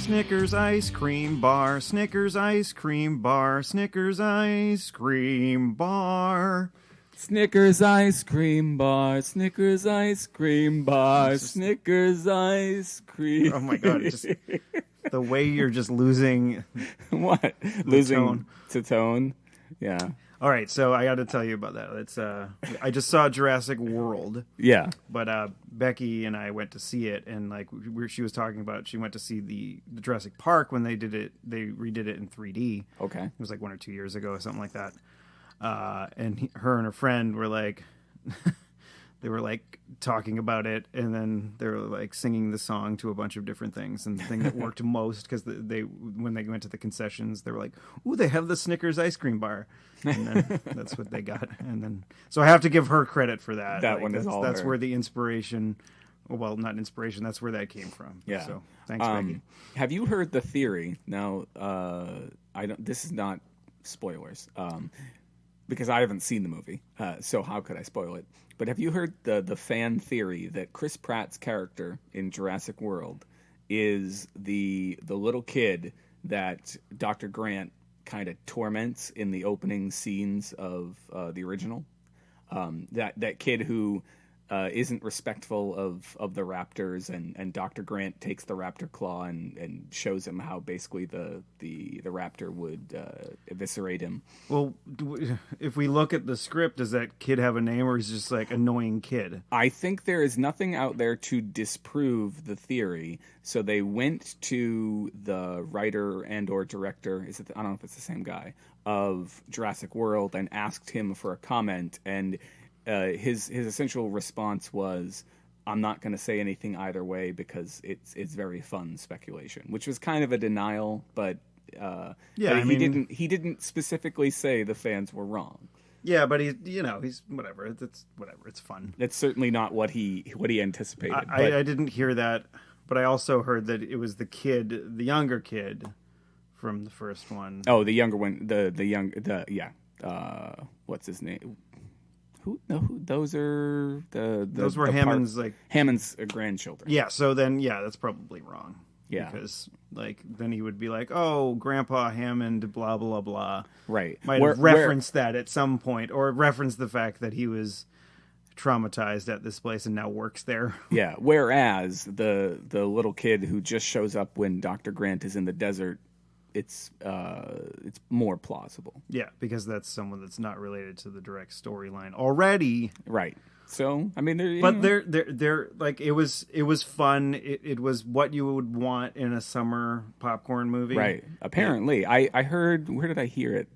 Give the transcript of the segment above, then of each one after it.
Snickers ice cream bar, Snickers ice cream bar, Snickers ice cream bar. Snickers ice cream bar, Snickers ice cream bar, Snickers ice cream. Oh my god, it's just the way you're just losing What? Losing tone. to tone? Yeah. All right, so I got to tell you about that. It's I just saw Jurassic World. Yeah. But Becky and I went to see it, and like she was talking about, she went to see the Jurassic Park when they did it. They redid it in 3D. Okay. It was like 1 or 2 years ago, or something like that. And her and her friend were like, they were like talking about it, and then they were like singing the song to a bunch of different things. And the thing that worked most, because they when they went to the concessions, they were like, "Ooh, they have the Snickers ice cream bar," and then that's what they got. And then so I have to give her credit for that. That like, one is all that's her. where the inspiration. Well, not inspiration. That's where that came from. Yeah. So thanks, Becky. Have you heard the theory? Now, I don't. This is not spoilers, because I haven't seen the movie. So how could I spoil it? But have you heard the fan theory that Chris Pratt's character in Jurassic World is the little kid that Dr. Grant kind of torments in the opening scenes of the original? That kid who isn't respectful of the raptors, and Dr. Grant takes the raptor claw and shows him how basically the raptor would eviscerate him. Well, if we look at the script, does that kid have a name, or is he just like annoying kid? I think there is nothing out there to disprove the theory, so they went to the writer and or director, I don't know if it's the same guy, of Jurassic World, and asked him for a comment, and his essential response was, "I'm not going to say anything either way because it's very fun speculation," which was kind of a denial, but he didn't specifically say the fans were wrong. Yeah, but he's whatever. It's whatever. It's fun. That's certainly not what he anticipated. I didn't hear that, but I also heard that it was the younger kid from the first one. Oh, the younger one. What's his name? Who? Those are those were Hammond's Hammond's grandchildren. Yeah. So then, that's probably wrong. Yeah. Because then he would be like, "Oh, Grandpa Hammond, blah blah blah." Right. Might have referenced that at some point, or referenced the fact that he was traumatized at this place and now works there. Yeah. Whereas the little kid who just shows up when Dr. Grant is in the desert, it's more plausible. Yeah, because that's someone that's not related to the direct storyline already. Right. So I mean, they're like, it was fun. It was what you would want in a summer popcorn movie. Right. Apparently, I heard. Where did I hear it?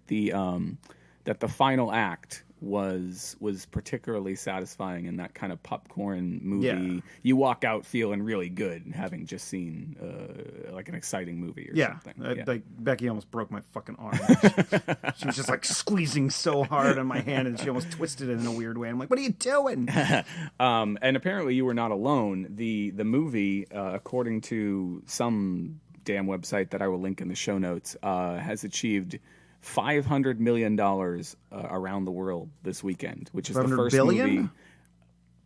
That the final act was particularly satisfying in that kind of popcorn movie. Yeah. You walk out feeling really good, having just seen like an exciting movie or something. Like Becky almost broke my fucking arm. She was just like squeezing so hard on my hand, and she almost twisted it in a weird way. I'm like, "What are you doing?" And apparently, you were not alone. The movie, according to some damn website that I will link in the show notes, has achieved $500 million around the world this weekend, which is the first movie.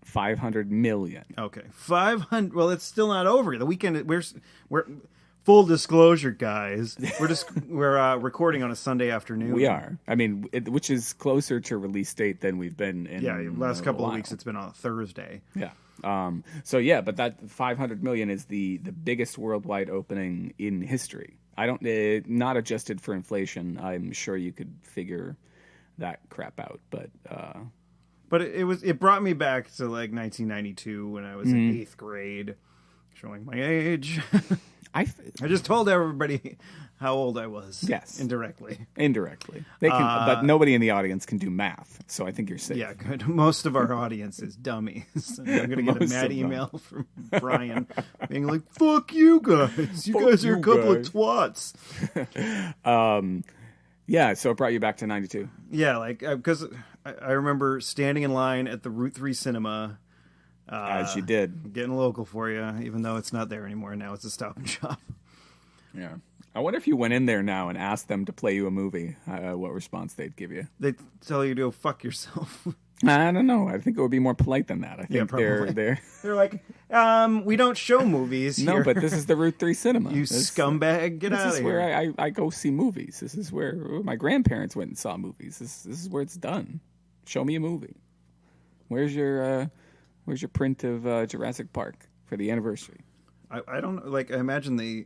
500 million. Okay, 500. Well, it's still not over. The weekend. We're full disclosure, guys. We're recording on a Sunday afternoon. We are. I mean, which is closer to release date than we've been in. Yeah, last couple of weeks it's been on a Thursday. Yeah. But that 500 million is the biggest worldwide opening in history. Not adjusted for inflation. I'm sure you could figure that crap out, but it brought me back to like 1992 when I was in 8th grade, showing my age. I just told everybody how old I was. Yes, indirectly. They can, but nobody in the audience can do math, so I think you're safe. Yeah, good. Most of our audience is dummies. I'm gonna get a mad email from Brian being like, "Fuck you guys! You guys are a couple of twats." Yeah, so it brought you back to 92. Yeah, like because I remember standing in line at the Route 3 cinema. As you did. Getting local for you, even though it's not there anymore. Now it's a Stop and Shop. Yeah. I wonder if you went in there now and asked them to play you a movie, what response they'd give you. They'd tell you to go fuck yourself. I don't know. I think it would be more polite than that. I think probably. they're They're like, we don't show movies here. no, but this is the Route 3 cinema. You scumbag, get out of here. This is where I go see movies. This is where my grandparents went and saw movies. This is where it's done. Show me a movie. Where's your print of Jurassic Park for the anniversary? I don't know. Like, I imagine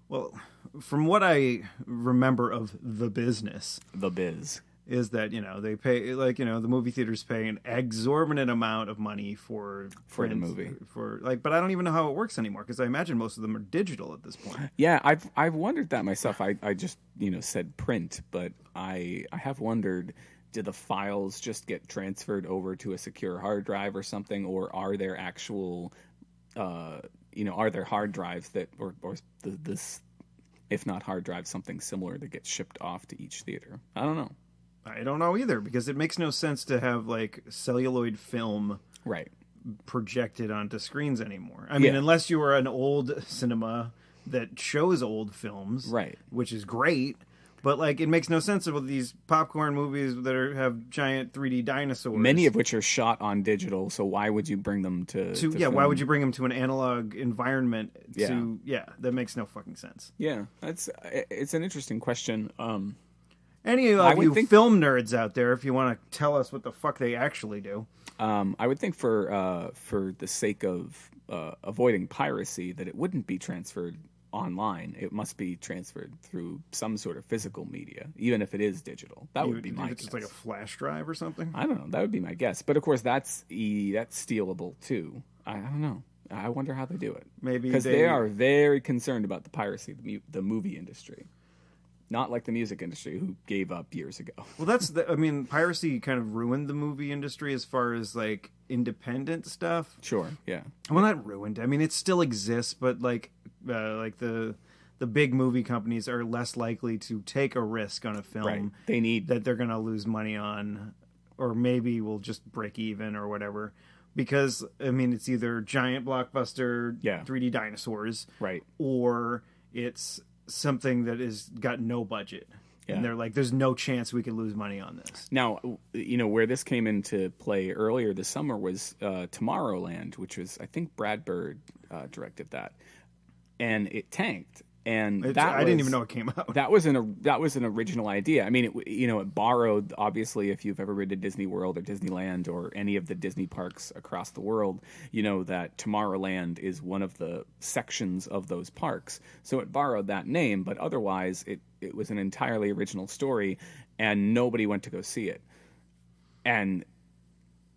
well, from what I remember of the business. The biz. Is that, they pay, like, the movie theaters pay an exorbitant amount of money for the movie. But I don't even know how it works anymore, because I imagine most of them are digital at this point. Yeah, I've wondered that myself. I just, said print, but I have wondered, do the files just get transferred over to a secure hard drive or something, or are there actual, are there hard drives that, or this, if not hard drive, something similar that gets shipped off to each theater? I don't know. I don't know either, because it makes no sense to have like celluloid film projected onto screens anymore. I mean, unless you are an old cinema that shows old films, which is great. But like, it makes no sense with these popcorn movies that have giant 3D dinosaurs, many of which are shot on digital. So why would you bring them to film? Why would you bring them to an analog environment? That makes no fucking sense. Yeah, it's an interesting question. Any of you film nerds out there, if you want to tell us what the fuck they actually do. I would think for the sake of avoiding piracy, that it wouldn't be transferred online. It must be transferred through some sort of physical media, even if it is digital. That would be my guess. Just like a flash drive or something? I don't know. That would be my guess. But of course, that's stealable too. I don't know. I wonder how they do it. Maybe because they are very concerned about the piracy, the movie industry. Not like the music industry, who gave up years ago. Well, piracy kind of ruined the movie industry as far as, like, independent stuff. Sure, yeah. Well, not ruined. I mean, it still exists, but, like the big movie companies are less likely to take a risk on a film that they're going to lose money on, or maybe will just break even or whatever. Because, I mean, it's either giant blockbuster 3D dinosaurs, or it's something that is got no budget, and they're like, there's no chance we could lose money on this. Now, where this came into play earlier this summer was Tomorrowland, which was, I think, Brad Bird directed that, and it tanked. And I didn't even know it came out. That was an original idea. I mean, it borrowed, obviously, if you've ever been to Disney World or Disneyland or any of the Disney parks across the world, you know that Tomorrowland is one of the sections of those parks. So it borrowed that name, but otherwise it was an entirely original story, and nobody went to go see it. And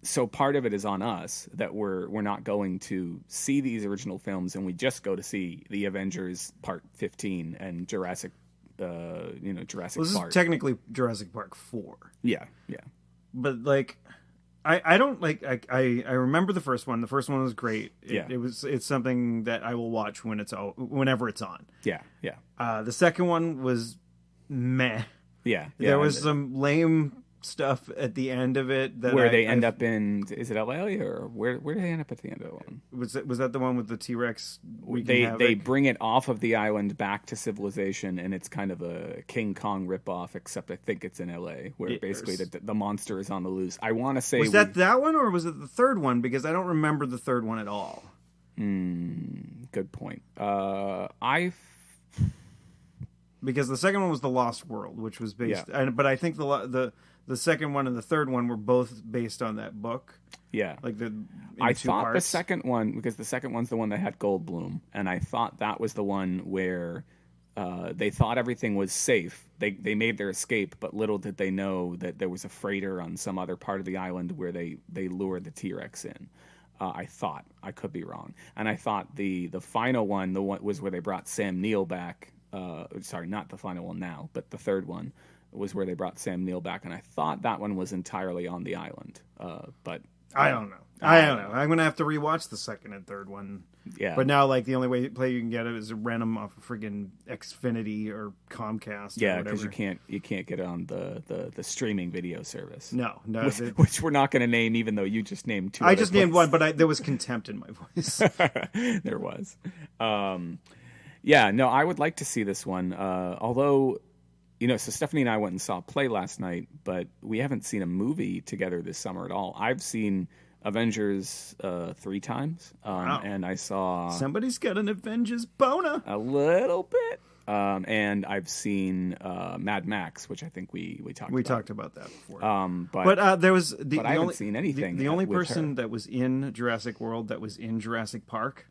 so part of it is on us that we're not going to see these original films, and we just go to see the Avengers Part 15 and Jurassic Park. This is technically Jurassic Park 4. Yeah. But like, I don't like. I remember the first one. The first one was great. It's something that I will watch whenever it's on. Yeah. The second one was meh. Yeah. There was some lame stuff at the end of it that where they end up in, is it LA or where do they end up at the end of the one? Was that the one with the T-Rex? They bring it off of the island back to civilization, and it's kind of a King Kong ripoff, except I think it's in LA, where basically the monster is on the loose. I want to say, was that one, or was it the third one? Because I don't remember the third one at all. Good point. Because the second one was The Lost World, which was based, but I think the second one and the third one were both based on that book. Yeah. Like I thought the second one, because the second one's the one that had Goldblum, and I thought that was the one where they thought everything was safe. They made their escape, but little did they know that there was a freighter on some other part of the island where they lured the T-Rex in. I thought. I could be wrong. And I thought the final one, was where they brought Sam Neill back. Sorry, not the final one now, but the third one was where they brought Sam Neill back, and I thought that one was entirely on the island. But I don't know. I'm going to have to rewatch the second and third one. Yeah. But now, like, the only play you can get it is rent them off of friggin' Xfinity or Comcast. Yeah, because you can't get it on the streaming video service. No. Which we're not going to name, even though you just named two. I just named one, but there was contempt in my voice. There was. Yeah, no, I would like to see this one. Although so Stephanie and I went and saw a play last night, but we haven't seen a movie together this summer at all. I've seen Avengers 3 times, Wow. and I saw Somebody's got an Avengers boner. a little bit, and I've seen Mad Max, which I think we talked. We about. talked about that before. But there was the I haven't only, seen anything. The only with person her. that was in Jurassic World that was in Jurassic Park.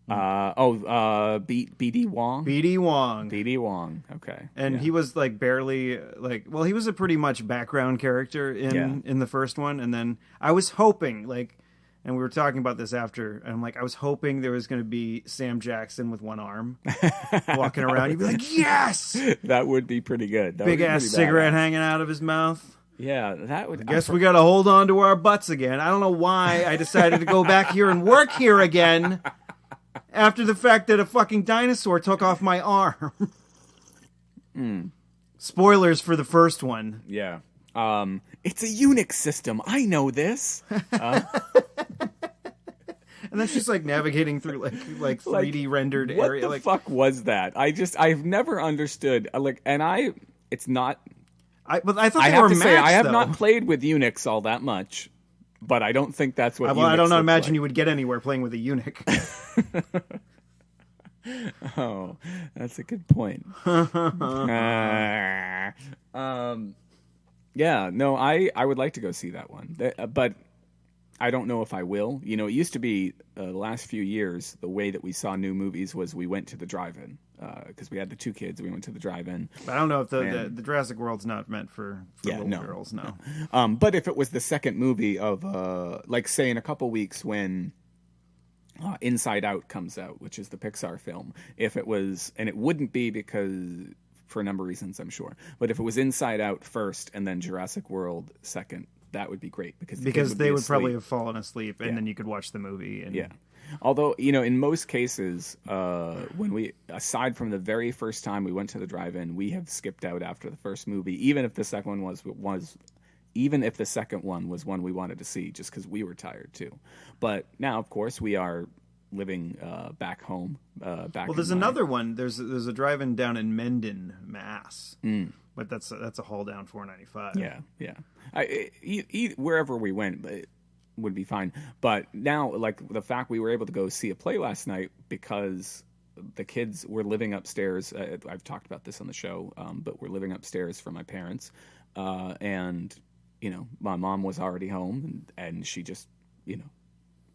BD Wong. BD Wong. BD Wong. Okay. And yeah. he was like barely he was a pretty much background character in the first one, and then I was hoping and we were talking about this after, and I'm like, I was hoping there was going to be Sam Jackson with one arm walking around. You'd be like, yes, that would be pretty good. big ass cigarette hanging out of his mouth. Yeah, that would. Guess we got to hold on to our butts again. I don't know why I decided to go back here and work here again. After the fact that a fucking dinosaur took off my arm. Spoilers for the first one. Yeah. It's a Unix system. I know this. And then she's like navigating through like 3D rendered what area. What the fuck was that? I've never understood. It's not. But I thought I they have were to say, I have though. not played with Unix all that much, but I don't think that's what. Well, I don't Unix imagine like. you would get anywhere playing with a eunuch. Oh, that's a good point. Yeah, no, I would like to go see that one, but I don't know if I will. It used to be the last few years, the way that we saw new movies was we went to the drive-in because we had the 2 kids. We went to the drive-in. But I don't know if the Jurassic World's not meant for little no, girls. No. But if it was the second movie of, say, in a couple weeks when Inside Out comes out, which is the Pixar film, if it was, and it wouldn't be because for a number of reasons, I'm sure, but if it was Inside Out first and then Jurassic World second, that would be great because They would probably have fallen asleep, and then you could watch the movie. And... Yeah. Although, in most cases, when we, aside from the very first time we went to the drive-in, we have skipped out after the first movie, even if the second one was one we wanted to see, just because we were tired too. But now, of course, we are living back home. There's another one. There's a drive-in down in Mendon, Mass. But that's a haul down $4.95. Yeah. Wherever we went, it would be fine. But now, the fact we were able to go see a play last night because the kids were living upstairs. I've talked about this on the show, but we're living upstairs from my parents, and my mom was already home, and she just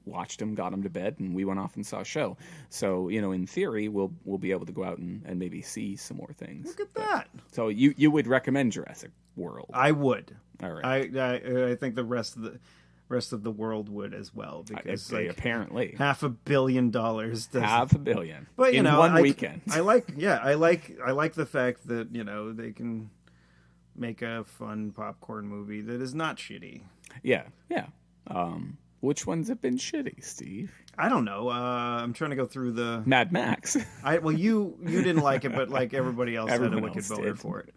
watched them, got them to bed, and we went off and saw a show. So, in theory, we'll be able to go out and maybe see some more things. Look at that. So you would recommend Jurassic World? I would. All right. I think the rest of the world would as well, because apparently $500 million. $500 million. But in one weekend. I like the fact that they can make a fun popcorn movie that is not shitty. Yeah. Which ones have been shitty, Steve? I don't know. I'm trying to go through the Mad Max. You didn't like it, but everybody else had a wicked boner for it.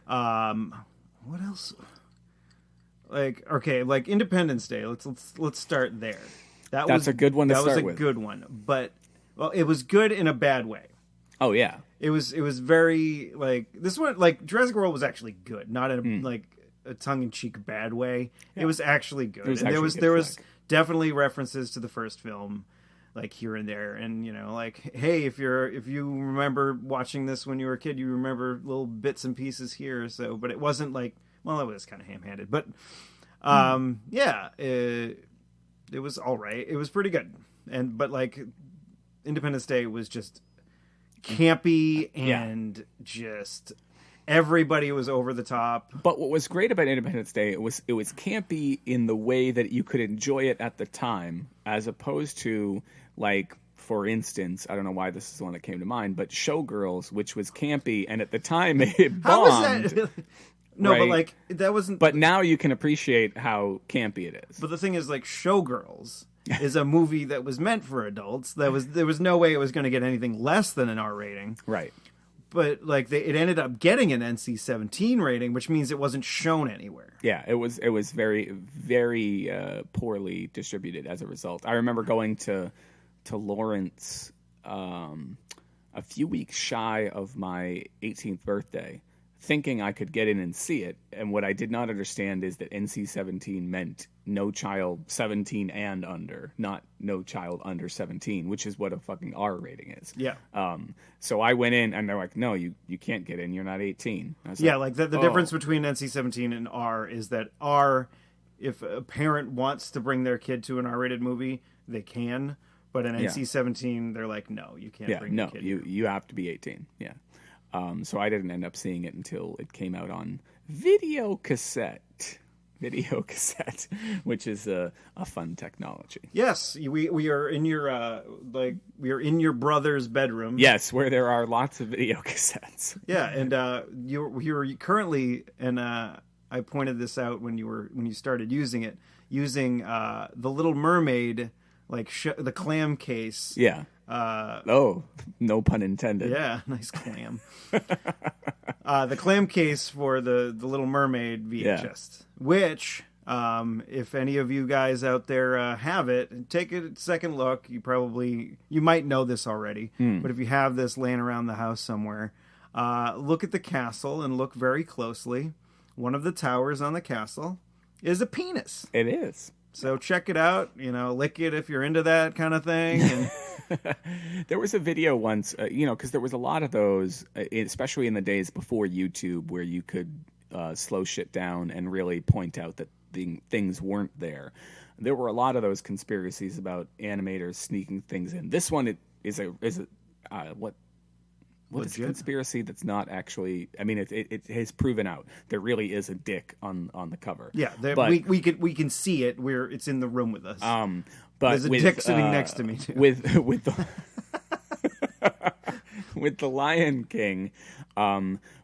What else? Independence Day. Let's start there. That's a good one to start with. That was a good one, but it was good in a bad way. Oh yeah. It was very this one. Jurassic World was actually good, not in a tongue-in-cheek bad way. Yeah. It was actually good. There was definitely references to the first film, here and there, and hey, if you remember watching this when you were a kid, you remember little bits and pieces here. So, but it wasn't it was kind of ham-handed, but it was all right. It was pretty good, but Independence Day was just campy and just. Everybody was over the top. But what was great about Independence Day, it was campy in the way that you could enjoy it at the time, as opposed to, for instance, I don't know why this is the one that came to mind, but Showgirls, which was campy, and at the time it bombed. How was that? No, right? But that wasn't... But now you can appreciate how campy it is. But the thing is, Showgirls is a movie that was meant for adults. There was no way it was going to get anything less than an R rating. Right. But it ended up getting an NC-17 rating, which means it wasn't shown anywhere. Yeah, it was very, very poorly distributed as a result. I remember going to Lawrence a few weeks shy of my 18th birthday thinking I could get in and see it. And what I did not understand is that NC-17 meant no child 17 and under, not no child under 17, which is what a fucking R rating is. Yeah. So I went in and they're like, no, you can't get in. You're not 18. I was like the difference between NC-17 and R is that R, if a parent wants to bring their kid to an R-rated movie, they can. But in NC-17, they're like, no, you can't bring your kid. You have to be 18. Yeah. So I didn't end up seeing it until it came out on video cassette, which is a fun technology. Yes, we are in your we are in your brother's bedroom. Yes, where there are lots of video cassettes. Yeah, and you're currently, and I pointed this out when you started using it, the Little Mermaid, the clam case. Yeah. No pun intended. Yeah, nice clam. The clam case for the Little Mermaid VHS, which, if any of you guys out there have it, take a second look. You might know this already, but if you have this laying around the house somewhere, look at the castle and look very closely. One of the towers on the castle is a penis. It is. So check it out, lick it if you're into that kind of thing. And there was a video once, because there was a lot of those, especially in the days before YouTube, where you could slow shit down and really point out that things weren't there. There were a lot of those conspiracies about animators sneaking things in. This one is what is a conspiracy that's not actually? I mean, it has proven out there really is a dick on the cover. Yeah, but we can see it. It's in the room with us. But there's a dick sitting next to me too. With the Lion King,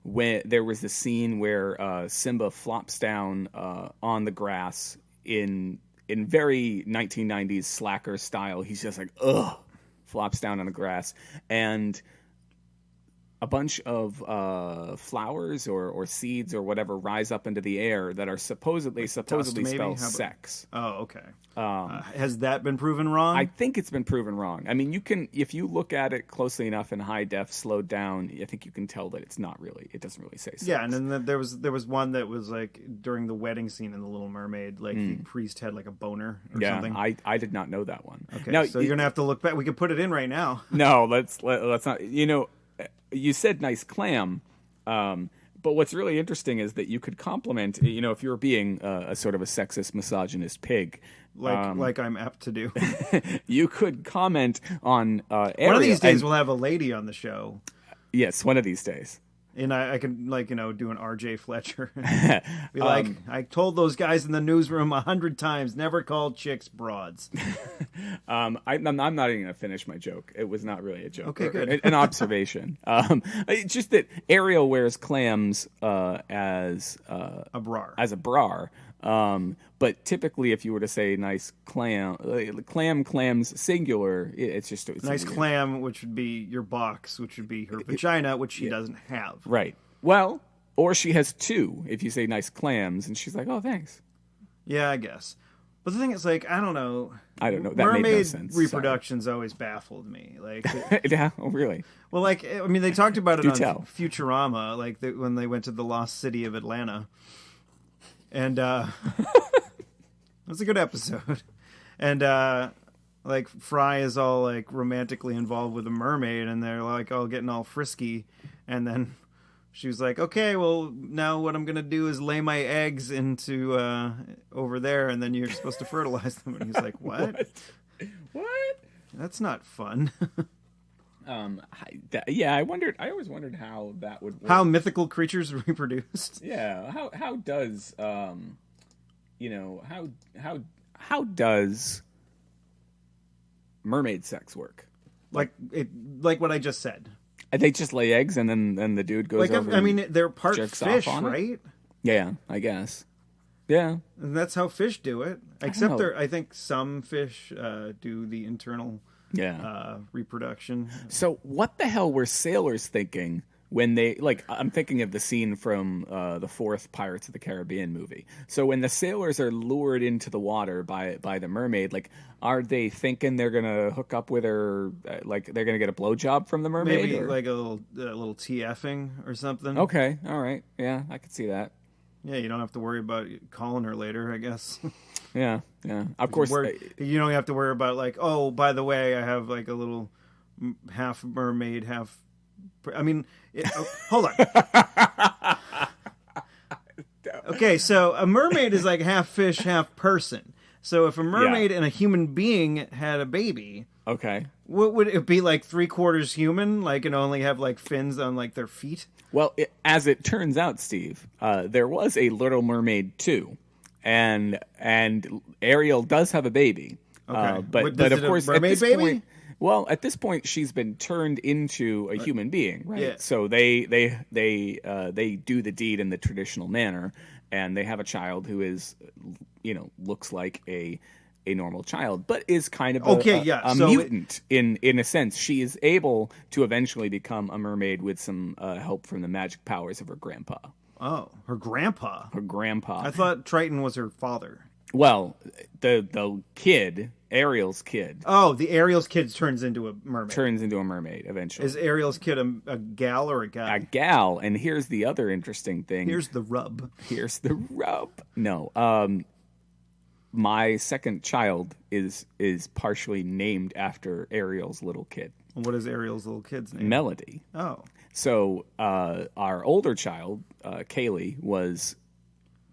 when there was the scene where Simba flops down on the grass in very 1990s slacker style. He's just like flops down on the grass, and a bunch of flowers or seeds or whatever rise up into the air that are supposedly spell sex. Oh, okay. Has that been proven wrong? I think it's been proven wrong. I mean, you can, if you look at it closely enough in high def, slowed down, I think you can tell that it doesn't really say sex. Yeah, and then there was one that was like during the wedding scene in The Little Mermaid, the priest had like a boner or something. I did not know that one. Okay, now, so you're gonna have to look back. We could put it in right now. No, let's not. You said nice clam, but what's really interesting is that you could compliment, if you were being a sort of a sexist, misogynist pig. Like I'm apt to do. You could comment on Ariel. One of these days we'll have a lady on the show. Yes, one of these days. And I can do an RJ Fletcher. Be like, I told those guys in the newsroom 100 times, never called chicks broads. I'm not even going to finish my joke. It was not really a joke. Okay, good. An observation. It's just that Ariel wears clams as a bra. As a bra. But typically, if you were to say nice clam, clams singular, it's nice clam, which would be your box, which would be her vagina, which she doesn't have. Right. Well, or she has two. If you say nice clams, and she's like, "Oh, thanks." Yeah, I guess. But the thing is, I don't know. That mermaid made no sense. Reproduction's always baffled me. Yeah. Oh, really? Well, they talked about it on Futurama, when they went to the lost city of Atlanta. And it was a good episode. And Fry is all romantically involved with a mermaid, and they're all getting all frisky. And then she was like, "Okay, well now what I'm gonna do is lay my eggs into over there, and then you're supposed to fertilize them." And he's like, "What? What? That's not fun." I always wondered how that would work. How mythical creatures reproduced. Yeah. How does mermaid sex work? Like what I just said. They just lay eggs and then the dude goes over. I mean, they're part fish, right? Yeah, I guess. Yeah. And that's how fish do it. Except I think some fish do the internal reproduction. So what the hell were sailors thinking when they I'm thinking of the scene from the fourth Pirates of the Caribbean movie. So when the sailors are lured into the water by the mermaid, like, are they thinking they're gonna hook up with her? Like, they're gonna get a blowjob from the mermaid? Maybe or? like a little TFing or something. Okay, all right, yeah, I could see that. Yeah, you don't have to worry about calling her later, I guess. Yeah. Of course, you don't have to worry about like, oh, by the way, I have like a little half mermaid, half. I mean, hold on. Okay, so a mermaid is like half fish, half person. So if a mermaid and a human being had a baby, okay, what would it be, like 3/4 human, like, and only have like fins on like their feet? Well, as it turns out, Steve, there was a Little Mermaid 2, and Ariel does have a baby. Okay, but of course, mermaid at this baby? point, well, at this point, she's been turned into a human being, right? Yeah. So they do the deed in the traditional manner, and they have a child who is, looks like a normal child, but is kind of a mutant in a sense. She is able to eventually become a mermaid with some help from the magic powers of her grandpa. Oh, her grandpa. Her grandpa. I thought Triton was her father. Well, the kid, Ariel's kid. Oh, the Ariel's kid turns into a mermaid. Turns into a mermaid eventually. Is Ariel's kid a gal or a guy? A gal, and here's the other interesting thing. Here's the rub. No. My second child is partially named after Ariel's little kid. What is Ariel's little kid's name? Melody. Oh. So our older child, Kaylee, was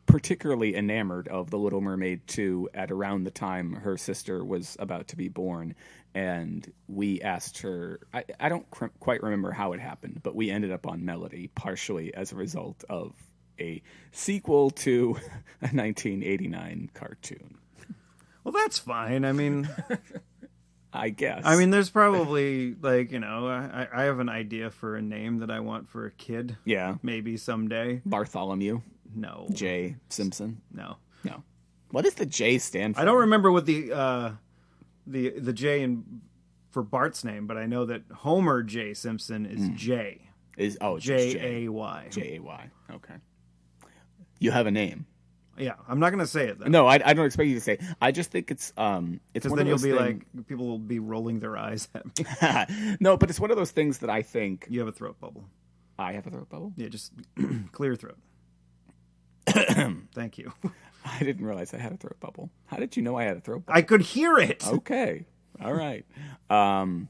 particularly enamored of The Little Mermaid 2 at around the time her sister was about to be born. And we asked her, I don't quite remember how it happened, but we ended up on Melody, partially as a result of a sequel to a 1989 cartoon. Well, that's fine. I mean, I guess. I mean, there's probably, like, I have an idea for a name that I want for a kid. Yeah. Maybe someday. Bartholomew. No. J. Simpson. No. What does the J stand for? I don't remember what the J for Bart's name, but I know that Homer J. Simpson is J. J-A-Y. J-A-Y. Okay. You have a name. Yeah, I'm not going to say it, though. No, I don't expect you to say it. I just think it's one then of you'll those be things... like, people will be rolling their eyes at me. No, but it's one of those things that I think... You have a throat bubble. I have a throat bubble? Yeah, just clear your throat. Thank you. I didn't realize I had a throat bubble. How did you know I had a throat bubble? I could hear it. Okay. All right. I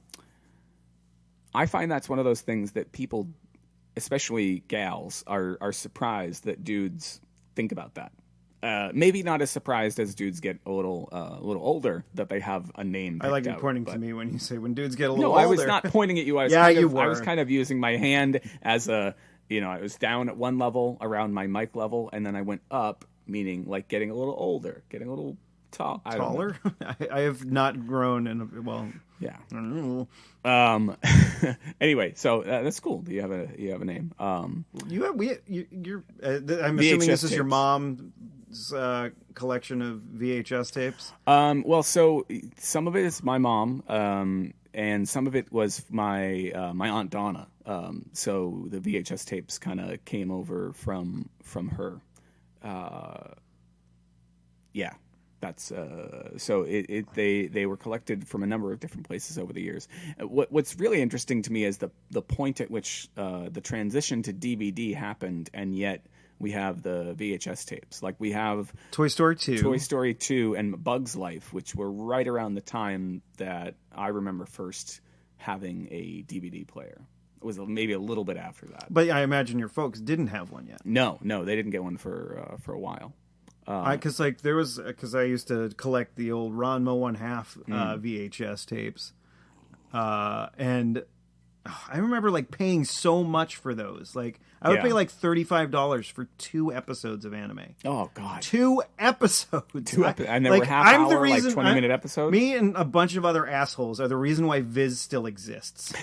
find that's one of those things that people, especially gals, are surprised that dudes think about that. Maybe not as surprised as dudes get a little older that they have a name. I like you pointing to me when you say when dudes get a little older. No, I was not pointing at you. I was I was kind of using my hand as a, I was down at one level around my mic level, and then I went up, meaning like getting a little older, getting a little taller. I have not grown in yeah. I don't know. Anyway, so that's cool. You have a name. You're. I'm assuming this is your mom's collection of VHS tapes. Well, so some of it is my mom, and some of it was my Aunt Donna. So the VHS tapes kind of came over from her. Yeah. That's so they were collected from a number of different places over the years. What's really interesting to me is the point at which the transition to DVD happened, and yet we have the VHS tapes. Like we have Toy Story 2, and Bug's Life, which were right around the time that I remember first having a DVD player. It was maybe a little bit after that. But I imagine your folks didn't have one yet. No, they didn't get one for a while. Because I used to collect the old Ranma 1/2 VHS tapes, and I remember like paying so much for those. Like I would pay like $35 for 2 episodes of anime. Oh God, 2 episodes. And they were half-hour, like 20-minute episodes. Me and a bunch of other assholes are the reason why Viz still exists.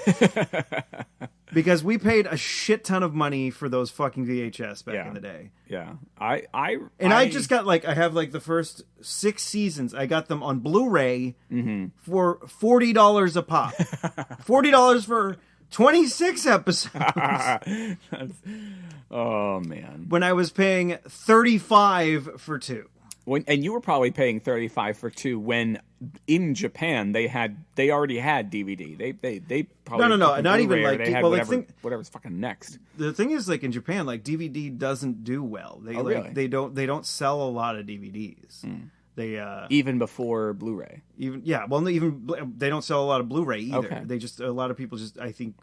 Because we paid a shit ton of money for those fucking VHS back in the day. Yeah. I just got I have like the first 6 seasons. I got them on Blu-ray for $40 a pop. $40 26 episodes. Oh man. When I was paying 35 for 2. And you were probably paying 35 for 2 when in Japan they already had DVD. They probably No, not even Blu-ray, like they had well, whatever's fucking next. The thing is, like in Japan, like DVD doesn't do well. They really? they don't sell a lot of DVDs. They even before Blu-ray. Even they don't sell a lot of Blu-ray either. Okay. They just a lot of people just I think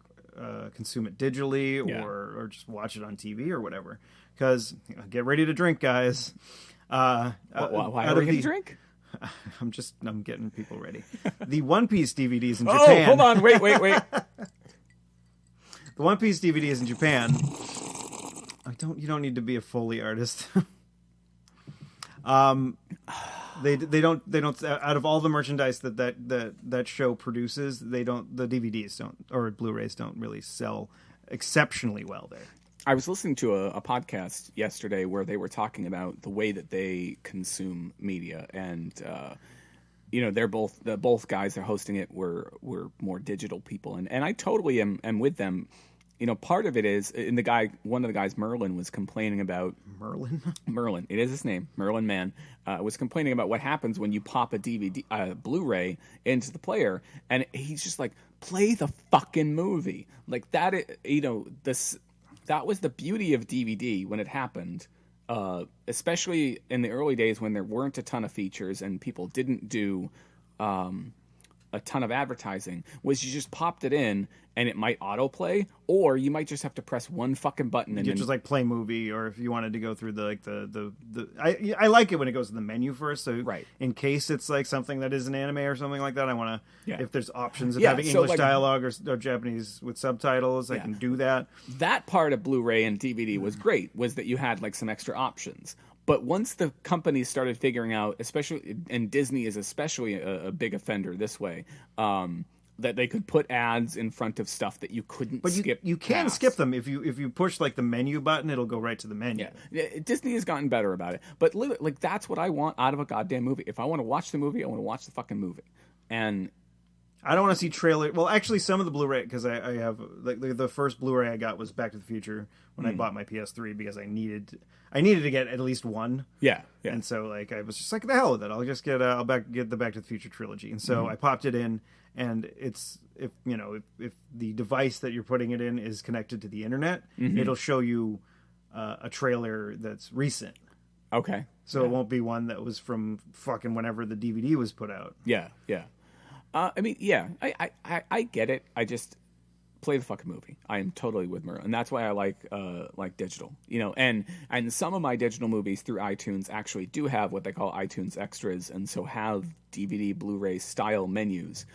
consume it digitally Yeah. or just watch it on TV or whatever. Because get ready to drink, guys. Why are we going to drink? I'm getting people ready. The One Piece DVDs in Oh, Japan. hold on, wait. The One Piece DVDs in Japan. You don't need to be a Foley artist. They don't out of all the merchandise that show produces, the DVDs don't or Blu-rays don't really sell exceptionally well there. I was listening to a podcast yesterday where they were talking about the way that they consume media, and they're both guys that are hosting it were more digital people, and I totally am with them. Part of it is, and one of the guys, Merlin, was complaining about Merlin. It is his name, Merlin Man, was complaining about what happens when you pop a DVD, Blu-ray into the player, and he's just like, play the fucking movie like that. That was the beauty of DVD when it happened, especially in the early days when there weren't a ton of features and people didn't do a ton of advertising, was you just popped it in and it might autoplay, or you might just have to press one fucking button and just like play movie, or if you wanted to go through I like it when it goes to the menu first, so right. In case it's like something that is an anime or something like that, I want to if there's options of Yeah, having so English dialogue or Japanese with subtitles, I can do that. That part of Blu-ray and DVD was great, was that you had like some extra options. But once the companies started figuring out, especially, and Disney is especially a big offender this way, that they could put ads in front of stuff that you couldn't skip. You can skip them if you push like the menu button, it'll go right to the menu. Yeah, Disney has gotten better about it. But like that's what I want out of a goddamn movie. If I want to watch the movie, I want to watch the fucking movie. And I don't want to see trailer. Well, actually, some of the Blu-ray, because I have like the first Blu-ray I got was Back to the Future when I bought my PS3 because I needed to get at least one. Yeah. And so like I was just like, the hell with it. I'll just get get the Back to the Future trilogy. And so I popped it in, and it's if the device that you're putting it in is connected to the internet, it'll show you a trailer that's recent. Okay. So it won't be one that was from fucking whenever the DVD was put out. Yeah. I get it. I just play the fucking movie. I am totally with Merlin, and that's why I like digital. And some of my digital movies through iTunes actually do have what they call iTunes extras, and so have DVD, Blu-ray style menus.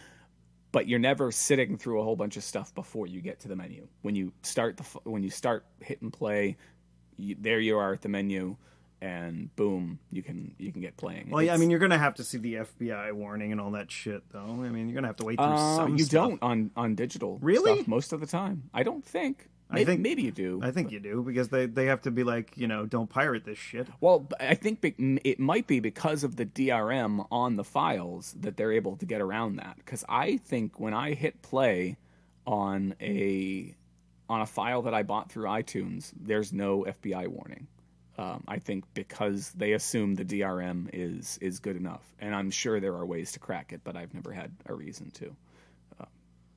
But you're never sitting through a whole bunch of stuff before you get to the menu. When you start hitting play, there you are at the menu. And boom, you can get playing. Well, yeah, I mean, you're gonna have to see the FBI warning and all that shit, though. I mean, you're gonna have to wait through some you stuff. don't on digital really stuff most of the time. I don't think. Maybe you do. I think you do, because they have to be like, don't pirate this shit. Well, I think it might be because of the DRM on the files that they're able to get around that. Because I think when I hit play on a file that I bought through iTunes, there's no FBI warning. I think because they assume the DRM is good enough, and I'm sure there are ways to crack it, but I've never had a reason to.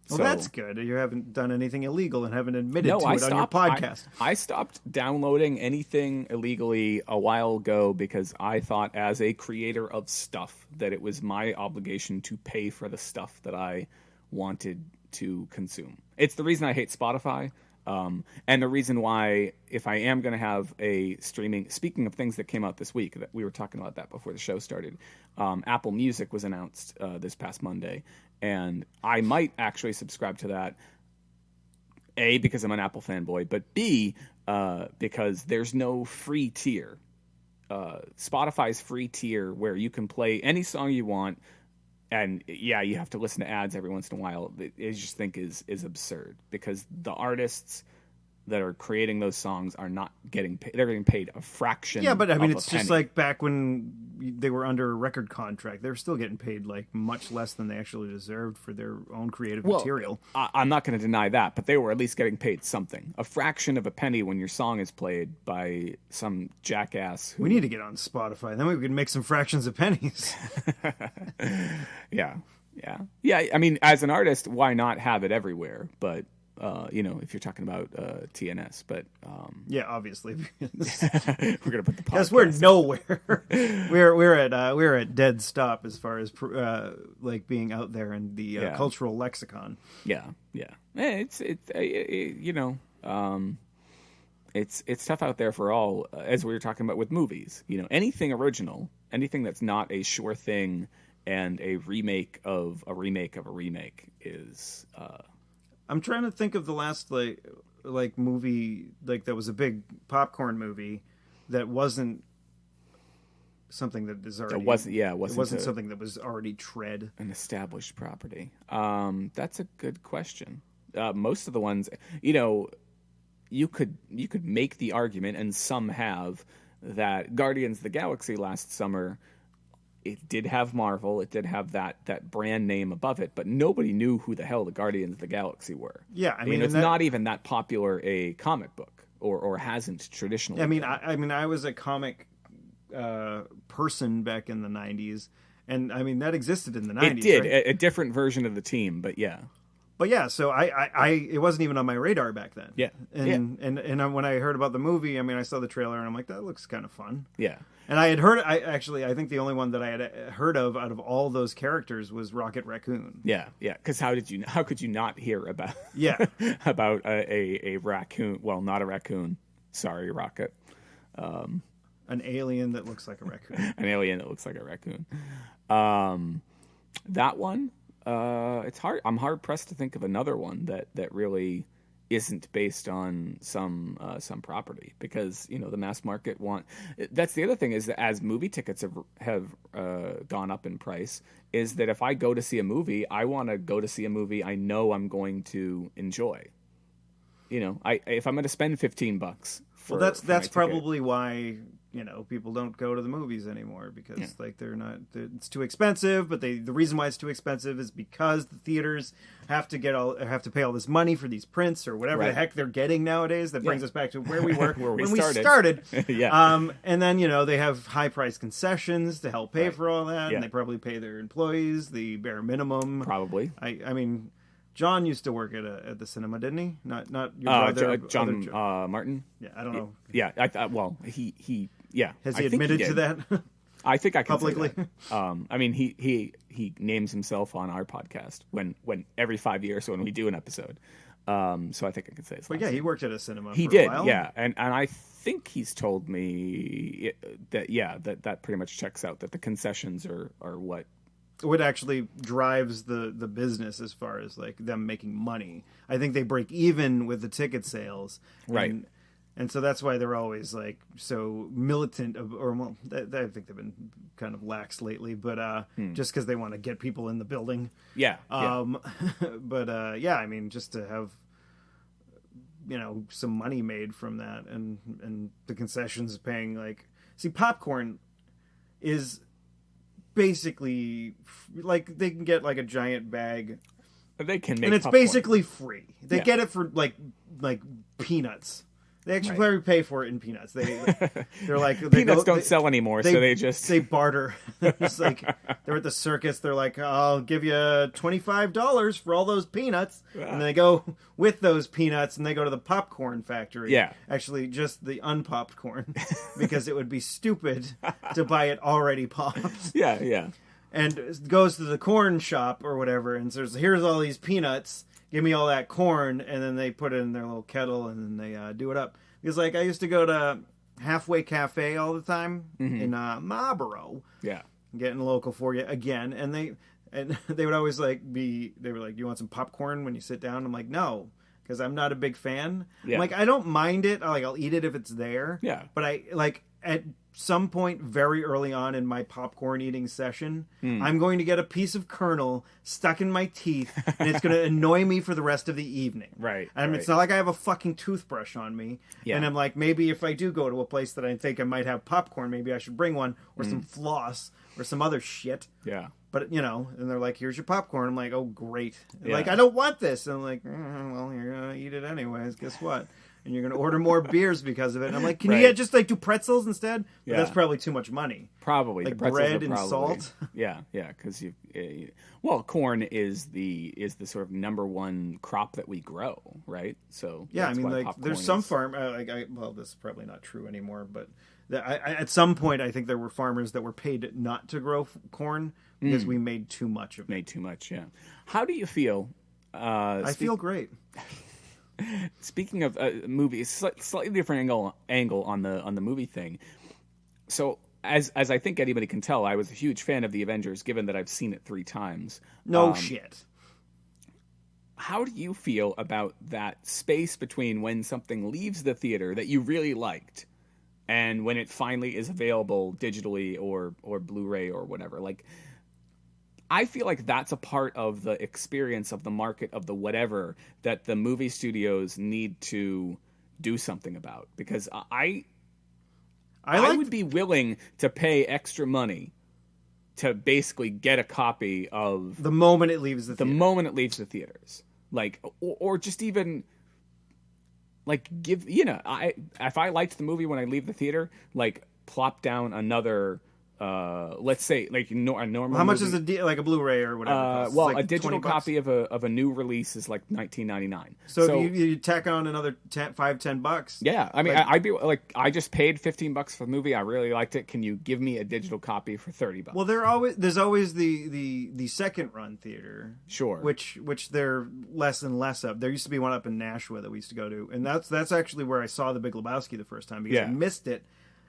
Well, that's good. You haven't done anything illegal and haven't admitted to it on your podcast. I stopped downloading anything illegally a while ago because I thought, as a creator of stuff, that it was my obligation to pay for the stuff that I wanted to consume. It's the reason I hate Spotify. And the reason why, if I am going to have a streaming, speaking of things that came out this week, that we were talking about that before the show started, Apple Music was announced this past Monday, and I might actually subscribe to that, A, because I'm an Apple fanboy, but B, because there's no free tier. Spotify's free tier where you can play any song you want, and yeah, you have to listen to ads every once in a while. I just think is absurd, because the artists that are creating those songs are not getting paid. They're getting paid a fraction. Yeah, but I mean, it's a penny. just like back when they were under a record contract. They were still getting paid like much less than they actually deserved for their own creative material. I'm not going to deny that, but they were at least getting paid something. A fraction of a penny when your song is played by some jackass. We need to get on Spotify. Then we can make some fractions of pennies. Yeah. I mean, as an artist, why not have it everywhere? But if you're talking about TNS, but yeah, obviously, we're gonna put the podcast. Because we're nowhere. we're at dead stop as far as like being out there in the cultural lexicon. Yeah. It's tough out there for all, as we were talking about with movies. Anything original, anything that's not a sure thing, and a remake of a remake of a remake is. I'm trying to think of the last like movie like that was a big popcorn movie that wasn't something that is already. It wasn't something that was already tread an established property. That's a good question. Most of the ones, you could make the argument, and some have, that Guardians of the Galaxy last summer. It did have Marvel. It did have that brand name above it, but nobody knew who the hell the Guardians of the Galaxy were. Yeah, I mean, it's not even that popular a comic book, or hasn't traditionally. I mean, I was a comic person back in the '90s, and I mean that existed in the '90s. It did, right? a different version of the team, but yeah. But yeah, so I it wasn't even on my radar back then. Yeah, and when I heard about the movie, I mean, I saw the trailer and I'm like, that looks kind of fun. Yeah. And I had heard, I think the only one that I had heard of out of all those characters was Rocket Raccoon. Yeah. Because how could you not hear about about a raccoon? Well, not a raccoon. Sorry, Rocket. An alien that looks like a raccoon. An alien that looks like a raccoon. That one, it's hard. I'm hard pressed to think of another one that really isn't based on some property, because the mass market that's the other thing, is that as movie tickets have gone up in price, is that if I go to see a movie, I want to go to see a movie I know I'm going to enjoy. If I'm going to spend $15 for, that's probably why people don't go to the movies anymore, because like it's too expensive. But the reason why it's too expensive is because the theaters have to pay all this money for these prints or whatever the heck they're getting nowadays. That brings us back to where we were when we started. And then they have high price concessions to help pay for all that, and they probably pay their employees the bare minimum. Probably. I mean, John used to work at the cinema, didn't he? Not your brother, John Martin. Yeah, I don't know. Yeah, he. Yeah, has he admitted to that? I think I can publicly. Say that. I mean, he names himself on our podcast when every 5 years when we do an episode. So I think I can say. But yeah, he worked at a cinema. He for did. A while. Yeah, and I think he's told me that pretty much checks out, that the concessions are what actually drives the business as far as like them making money. I think they break even with the ticket sales, right? And so that's why they're always like so militant I think they've been kind of lax lately, but just because they want to get people in the building. Yeah. But I mean, just to have some money made from that, and the concessions paying, like, see, popcorn is basically like they can get like a giant bag. They can make, and it's popcorn. Basically free. They get it for like peanuts. They actually probably pay for it in peanuts. They're like peanuts don't sell anymore, so they barter. It's like they're at the circus. They're like, I'll give you $25 for all those peanuts, and then they go with those peanuts and they go to the popcorn factory. Yeah, actually, just the unpopped corn, because it would be stupid to buy it already popped. Yeah. And goes to the corn shop or whatever, and says, "Here's all these peanuts. Give me all that corn," and then they put it in their little kettle and then they do it up. Because like I used to go to Halfway Cafe all the time in Marlboro. Yeah, getting local for you again, and they would always they were like, "You want some popcorn when you sit down?" I'm like, "No," because I'm not a big fan. Yeah. I'm like, I don't mind it. I'll eat it if it's there. Yeah, but I like at some point very early on in my popcorn eating session, I'm going to get a piece of kernel stuck in my teeth, and it's going to annoy me for the rest of the evening. Right. And it's not like I have a fucking toothbrush on me. Yeah. And I'm like, maybe if I do go to a place that I think I might have popcorn, maybe I should bring one, or some floss, or some other shit. Yeah. But, you know, and they're like, here's your popcorn. I'm like, oh, great. Yeah. Like, I don't want this. And I'm like, well, you're going to eat it anyways. Guess what? And you're going to order more beers because of it. And I'm like, can you just, like, do pretzels instead? But Yeah. that's probably too much money. Probably. Like The pretzels bread are and probably, salt? Yeah, because well, corn is the sort of number one crop that we grow, right? So Yeah, I that's mean, why like, popcorn there's some is- farm... well, this is probably not true anymore, but at some point, I think there were farmers that were paid not to grow corn because we made too much of it. made too much. Yeah. How do you feel? I feel great. Speaking of movies, slightly different angle on the movie thing. So as I think anybody can tell, I was a huge fan of the Avengers, given that I've seen it 3 times. No shit. How do you feel about that space between when something leaves the theater that you really liked and when it finally is available digitally or Blu-ray or whatever? Like, I feel like that's a part of the experience of the market of the whatever that the movie studios need to do something about, because I would be willing to pay extra money to basically get a copy of The moment it leaves the the theater. moment it leaves the theaters, like, or just even like give, you know, if I liked the movie when I leave the theater, like plop down another let's say like a normal How much movie. is like a Blu-ray or whatever? costs? Well, Like a digital 20 bucks? copy of a new release is like $19.99. So if you tack on another $5-10. Yeah, I mean, Like- I'd be like, I just paid $15 for the movie. I really liked it. Can you give me a digital copy for $30? Well, there's always the second run theater, Sure. which they're less and less of. There used to be one up in Nashua that we used to go to, and that's actually where I saw The Big Lebowski the first time, because I Yeah. missed it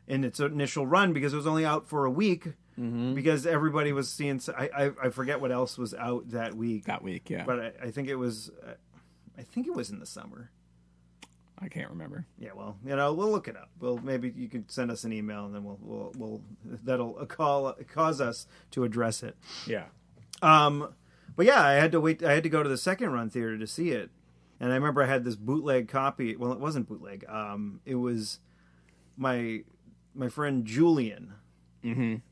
in its initial run because it was only out for a week, because everybody was seeing. I forget what else was out that week. that week, yeah, But I think it was in the summer. I can't remember. Yeah, well, you know, we'll look it up. Well, maybe you could send us an email, and then we'll that'll cause us to address it. Yeah, But yeah, I had to wait. I had to go to the second run theater to see it, and I remember I had this bootleg copy. Well, it wasn't bootleg. It was my friend Julian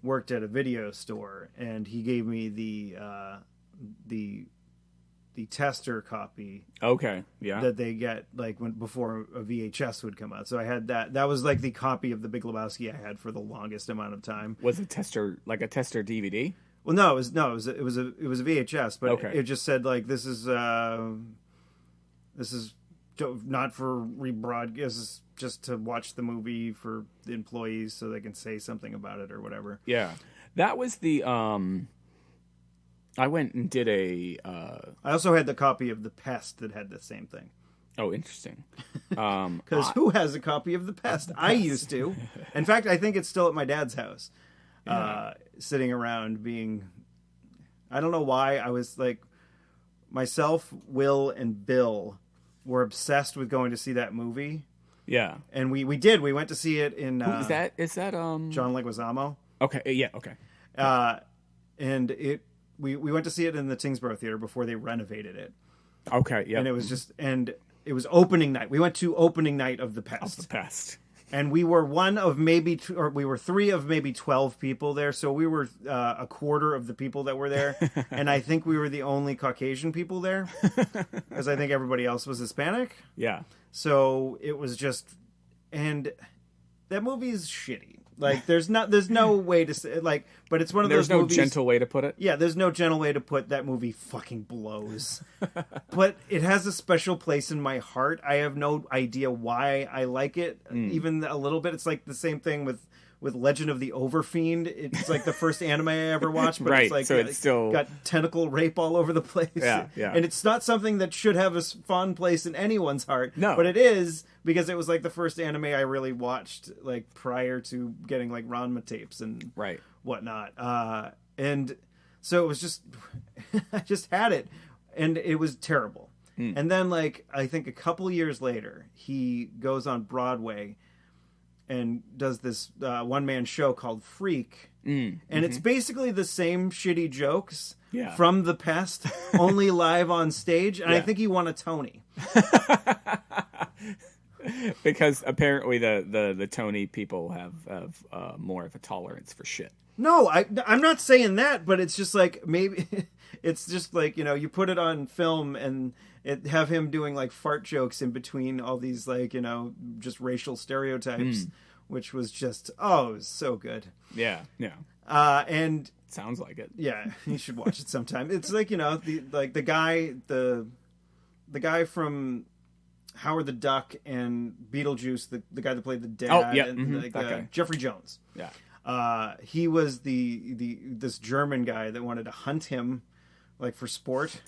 worked at a video store, and he gave me the tester copy okay, yeah, that they get like before a VHS would come out. So I had that. That was like the copy of The Big Lebowski I had for the longest amount of time. was a tester DVD? Well, no, it was a VHS, but Okay. it just said like this is not for rebroadcast. This is just to watch the movie for the employees so they can say something about it or whatever. Yeah, that was the I went and did a I also had the copy of The Pest that had the same thing. oh, interesting. Because who has a copy of The Pest? I used to. In fact, I think it's still at my dad's house, sitting around being. I don't know why. I was like, myself, Will, and Bill were obsessed with going to see that movie, Yeah, and we did. We went to see it in. who is that? Is that John Leguizamo? Okay, yeah, okay. And we went to see it in the Tingsboro Theater before they renovated it, Okay, yeah. and it was it was opening night. We went to opening night of The Pest. the best. And we were one of maybe, or we were 3 of maybe 12 people there. So we were a quarter of the people that were there. And I think we were the only Caucasian people there, because I think everybody else was Hispanic. Yeah. So it was just, and that movie is shitty. Like there's no way to say, like, but it's one of There's those no movies. gentle way to put it. Yeah, there's no gentle way to put that movie fucking blows. But it has a special place in my heart. I have no idea why I like it, even a little bit. It's like the same thing with Legend of the Overfiend. It's like the first anime I ever watched, but Right, it's like so it's still got tentacle rape all over the place. Yeah. And it's not something that should have a fond place in anyone's heart. No. But it is, because it was like the first anime I really watched, like prior to getting like Ranma tapes and Right. whatnot. And so it was just, I just had it, and it was terrible. And then, like, I think a couple years later, he goes on Broadway, and does this one-man show called Freak. And it's basically the same shitty jokes from the past, only live on stage. And I think he won a Tony. Because apparently the Tony people have more of a tolerance for shit. No, I'm not saying that, but it's just like, maybe it's just like, you know, you put it on film and have him doing like fart jokes in between all these, like, you know, just racial stereotypes, which was just, it was so good. Yeah. And sounds like it. Yeah, you should watch it sometime. It's like, you know, the guy from Howard the Duck and Beetlejuice, the guy that played the dad, and that guy. Jeffrey Jones. Yeah. He was this German guy that wanted to hunt him, like, for sport.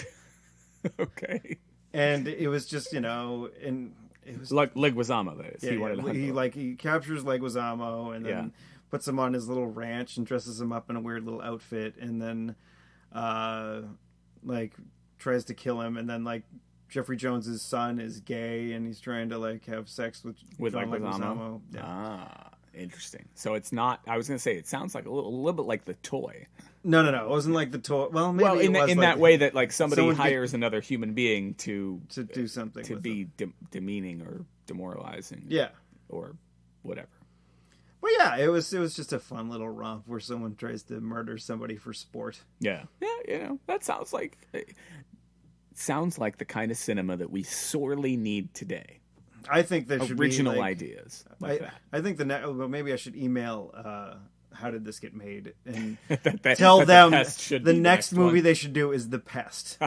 Okay. And it was just, you know, and it was like Leguizamo. That is. Yeah, he wanted to hunt him. He captures Leguizamo and then puts him on his little ranch and dresses him up in a weird little outfit, and then like tries to kill him, and then like Jeffrey Jones's son is gay and he's trying to like have sex with John Leguizamo. Yeah. Ah, interesting. So it's not. I was going to say it sounds like a little bit like The Toy. No. It wasn't like The Toy. Well, maybe in like, that way that like somebody hires another human being to do something to be demeaning or demoralizing. Yeah. Or whatever. Well, yeah, it was just a fun little romp where someone tries to murder somebody for sport. Yeah, you know, that sounds like the kind of cinema that we sorely need today. I think there should be original ideas like that. I think maybe I should email How Did This Get Made and that tell them the next movie they should do is The Pest.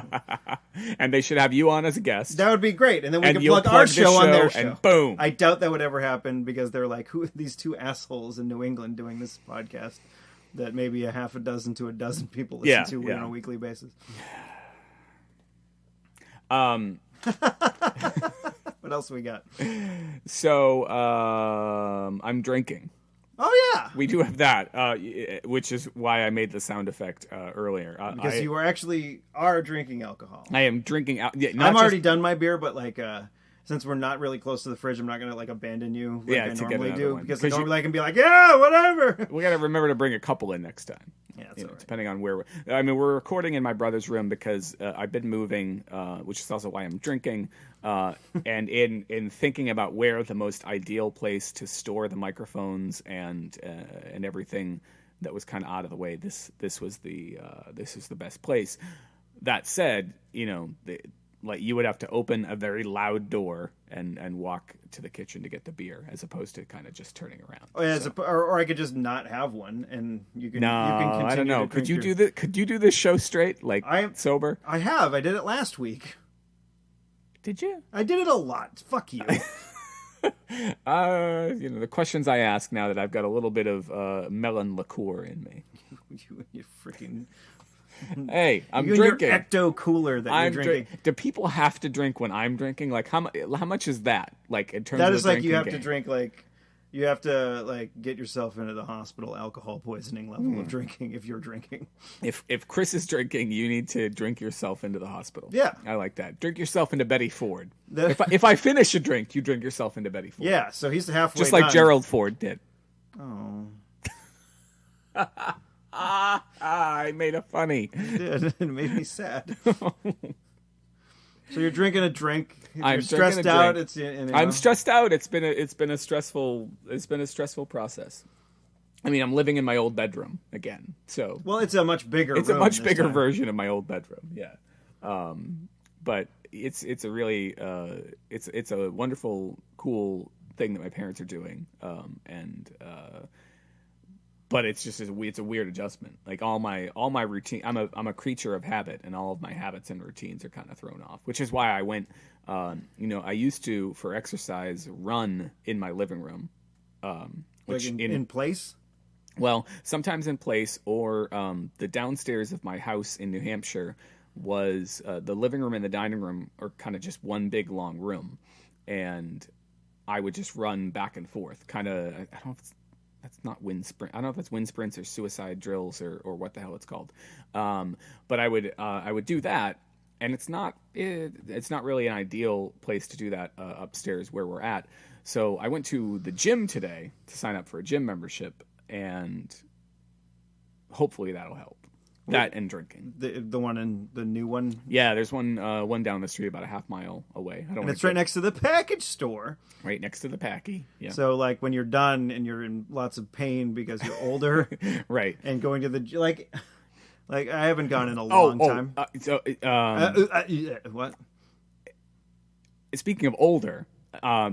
And they should have you on as a guest. That would be great. And then we can plug our show on their show. And boom. I doubt that would ever happen because they're like, who are these two assholes in New England doing this podcast that maybe a half a dozen to a dozen people listen to on a weekly basis. What else we got? So, I'm drinking. Oh, yeah. We do have that, which is why I made the sound effect earlier. Because you are drinking alcohol. I am drinking. I'm already done my beer, but like, since we're not really close to the fridge, I'm not going to like abandon you like I normally do. One. Because normally I can be like, yeah, whatever. We got to remember to bring a couple in next time. Yeah, that's all right. Depending on where we're recording in my brother's room because I've been moving, which is also why I'm drinking. And in thinking about where the most ideal place to store the microphones and everything that was kind of out of the way, this is the best place. That said, you know, like you would have to open a very loud door and walk to the kitchen to get the beer, as opposed to kind of just turning around. Oh, yeah, so. Or I could just not have one, and you can. No, you can continue I don't know. Could you do this show straight, like sober? I have. I did it last week. Did you? I did it a lot. Fuck you. You know, the questions I ask now that I've got a little bit of melon liqueur in me. You freaking. Hey, I'm drinking. Your ecto cooler that you're drinking. Do people have to drink when I'm drinking? Like how much is that? Like in terms of that is like you have game? to drink like you have to like get yourself into the hospital alcohol poisoning level of drinking if you're drinking. If Chris is drinking, you need to drink yourself into the hospital. Yeah, I like that. Drink yourself into Betty Ford. If I finish a drink, you drink yourself into Betty Ford. Yeah, so he's halfway just like done. Gerald Ford did. Oh. I made it funny. You did. It made me sad. So you're drinking a drink. You're stressed out. It's. I'm stressed out. It's been a stressful process. I mean, I'm living in my old bedroom again. So it's a much bigger. It's a much bigger version of my old bedroom. Yeah. But it's a really it's a wonderful, cool thing that my parents are doing. But it's just it's a weird adjustment. Like all my routine, I'm a creature of habit, and all of my habits and routines are kind of thrown off. Which is why I went. I used to for exercise run in my living room, which like in place. Well, sometimes in place, or the downstairs of my house in New Hampshire was the living room and the dining room are kind of just one big long room, and I would just run back and forth. Kind of, I don't know if that's not wind sprint. I don't know if that's wind sprints or suicide drills or what the hell it's called. But I would do that, and it's not really an ideal place to do that upstairs where we're at. So I went to the gym today to sign up for a gym membership, and hopefully that'll help. That and drinking. The one in the new one? Yeah, there's one down the street about a half mile away. And it's right next to the package store. Right next to the Packy. Yeah. So, like, when you're done and you're in lots of pain because you're older. Right. And going to the... Like, I haven't gone in a long time. What? Speaking of older,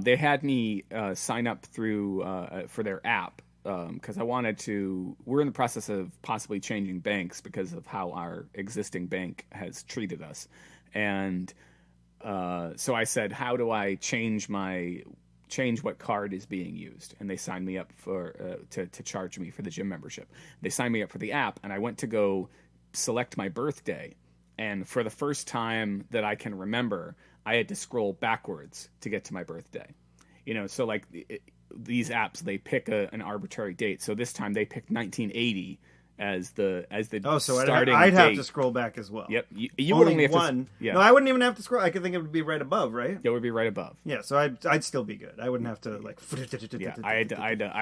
they had me sign up through for their app. Because I wanted to, we're in the process of possibly changing banks because of how our existing bank has treated us. And so I said, how do I change what card is being used? And they signed me up for to charge me for the gym membership. They signed me up for the app, and I went to go select my birthday. And for the first time that I can remember, I had to scroll backwards to get to my birthday. So like... these apps, they pick an arbitrary date. So this time they picked 1980 as the starting I'd date. have to scroll back as well. Yep, you would only have one. Yeah. No, I wouldn't even have to scroll. I could think it would be right above, right? It would be right above. Yeah, so I'd still be good. I wouldn't have to like. Yeah, I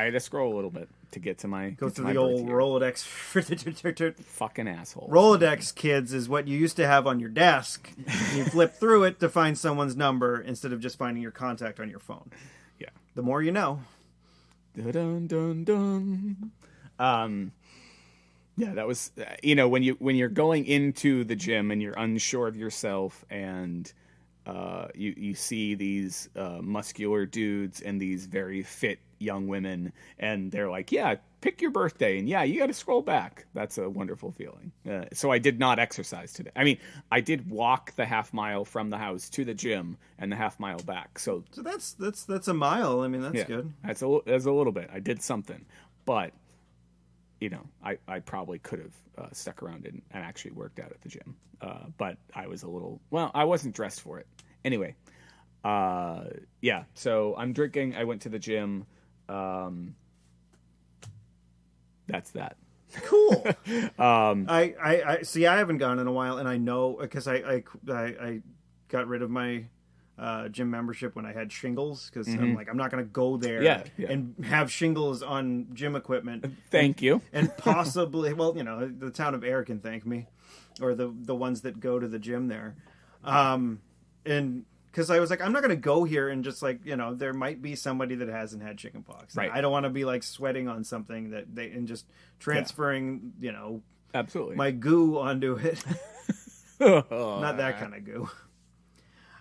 had to scroll a little bit to get to my go through the old Rolodex. Fucking asshole. Rolodex, kids, is what you used to have on your desk. You flip through it to find someone's number instead of just finding your contact on your phone. Yeah. The more you know. Dun, dun, dun. Yeah, that was when you're going into the gym and you're unsure of yourself, and you see these muscular dudes and these very fit young women, and they're like, yeah, pick your birthday, and yeah, you got to scroll back. That's a wonderful feeling. So I did not exercise today. I mean, I did walk the half mile from the house to the gym and the half mile back. So that's a mile. I mean, that's good. That's a little bit. I did something, but I probably could have stuck around and actually worked out at the gym. But I was I wasn't dressed for it. Anyway, yeah, so I'm drinking. I went to the gym. That's that. Cool. I see. I haven't gone in a while, and I know because I got rid of my gym membership when I had shingles because I'm like, I'm not going to go there and have shingles on gym equipment. Thank you. And possibly, well, the town of Air can thank me, or the ones that go to the gym there, and. Because I was like, I'm not going to go here and just like, there might be somebody that hasn't had chickenpox. Right. I don't want to be like sweating on something and just transferring, absolutely my goo onto it. Not that kind of goo.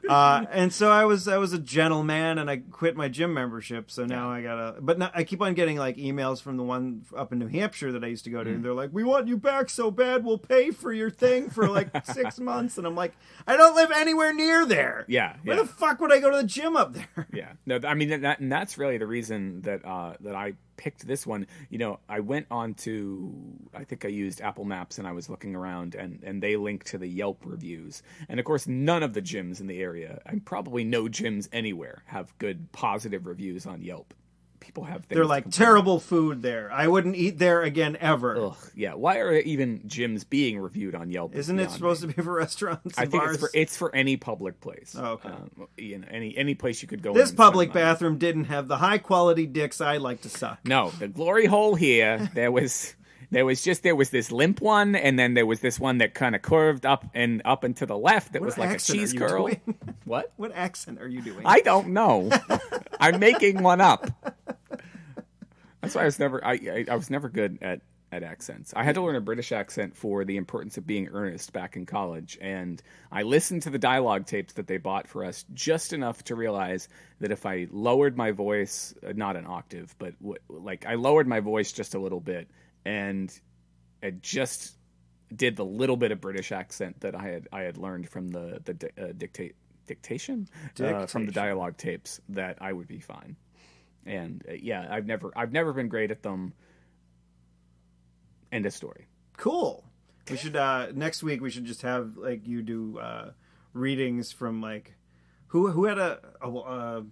And so I was a gentleman, and I quit my gym membership. So now I gotta, but now I keep on getting like emails from the one up in New Hampshire that I used to go to. And they're like, "We want you back so bad, we'll pay for your thing for like 6 months." And I'm like, I don't live anywhere near there. Yeah. Where the fuck would I go to the gym up there? Yeah. No, I mean that's really the reason that I picked this one. I went on to, I think I used Apple Maps, and I was looking around, and they linked to the Yelp reviews. And of course, none of the gyms in the area, and probably no gyms anywhere, have good positive reviews on Yelp. People have things. They're like, terrible food there. I wouldn't eat there again ever. Ugh, yeah. Why are even gyms being reviewed on Yelp? Isn't it supposed to be for restaurants? I think bars? it's for any public place. Oh, okay. Any place you could go. This public bathroom didn't have the high quality dicks I like to suck. No, the glory hole here. There was this limp one, and then there was this one that kind of curved up and to the left. That was like a cheese curl. What? What accent are you doing? I don't know. I'm making one up. That's why I was never good at accents. I had to learn a British accent for The Importance of Being Earnest back in college, and I listened to the dialogue tapes that they bought for us just enough to realize that if I lowered my voice, not an octave, but I lowered my voice just a little bit, and it just did the little bit of British accent that I had learned from the dictation from the dialogue tapes, that I would be fine. And I've never been great at them. End of story. Cool. We should next week we should just have like you do readings from like who had a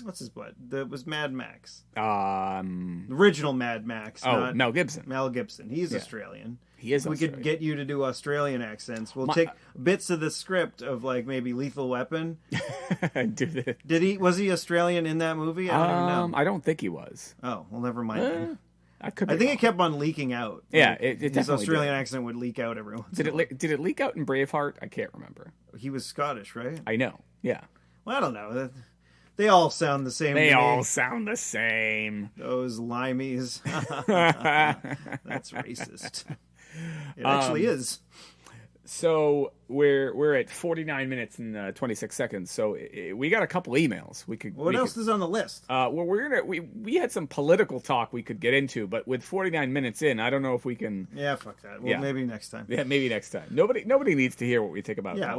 what's his butt? That was Mad Max. Um. The original Mad Max. Oh, not Mel Gibson. Mel Gibson. He's Australian. He is. We could get you to do Australian accents. We'll take bits of the script of like maybe Lethal Weapon. Did he? Was he Australian in that movie? I don't even know. I don't think he was. Oh, well, never mind. Then. I think it kept on leaking out. Yeah, like, it his definitely Australian did. accent would leak out every once. Did it leak out in Braveheart? I can't remember. He was Scottish, right? I know. Yeah. Well, I don't know. They all sound the same. They all sound the same. Those limeys. That's racist. It actually is. So we're at 49 minutes and 26 seconds. So we got a couple emails. What else is on the list? Well, we had some political talk we could get into, but with 49 minutes in, I don't know if we can. Yeah, fuck that. Well, maybe next time. Yeah, maybe next time. Nobody needs to hear what we think about. Yeah,